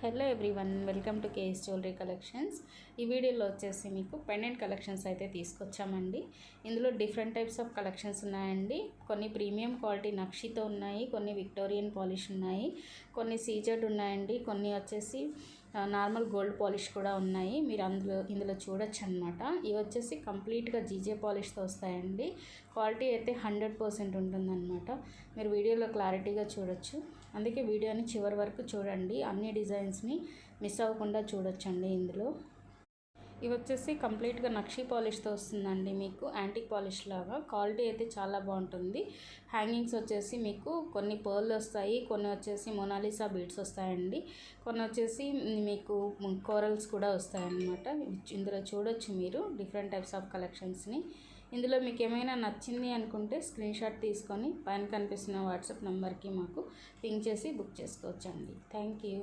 Hello everyone, welcome to KS jewellery collections. ఈ వీడియోలో వచ్చేసి మీకు పెండెంట్ కలెక్షన్స్ అయితే తీసుకొచ్చామండి. ఇందులో డిఫరెంట్ టైప్స్ ఆఫ్ కలెక్షన్స్ ఉన్నాయండి. కొన్ని ప్రీమియం క్వాలిటీ నక్షితో ఉన్నాయి, కొన్ని విక్టోరియన్ పాలిష్ ఉన్నాయి, కొన్ని సీజెడ్ ఉన్నాయండి, కొన్ని వచ్చేసి నార్మల్ గోల్డ్ పాలిష్ కూడా ఉన్నాయి. మీరు ఇందులో చూడొచ్చు అనమాట. ఇవి వచ్చేసి కంప్లీట్గా జీజే పాలిష్తో వస్తాయండి. క్వాలిటీ అయితే 100% ఉంటుందన్నమాట. మీరు వీడియోలో క్లారిటీగా చూడొచ్చు. అందుకే వీడియోని చివరి వరకు చూడండి. అన్ని డిజైన్స్ని మిస్ అవ్వకుండా చూడొచ్చండి. ఇందులో ఇవి వచ్చేసి కంప్లీట్గా నక్షి పాలిష్తో వస్తుందండి. మీకు యాంటిక్ పాలిష్ లాగా క్వాలిటీ అయితే చాలా బాగుంటుంది. హ్యాంగింగ్స్ వచ్చేసి మీకు కొన్ని పర్ల్ వస్తాయి, కొన్ని వచ్చేసి మొనాలిసా బీడ్స్ వస్తాయండి, కొన్ని వచ్చేసి మీకు కోరల్స్ కూడా వస్తాయన్నమాట. ఇందులో చూడొచ్చు మీరు డిఫరెంట్ టైప్స్ ఆఫ్ కలెక్షన్స్ని. ఇందులో మీకు ఏమైనా నచ్చింది అనుకుంటే స్క్రీన్ షాట్ తీసుకొని పైన కనిపిస్తున్న వాట్సాప్ నెంబర్కి మాకు పింక్ చేసి బుక్ చేసుకోవచ్చండి. Thank you.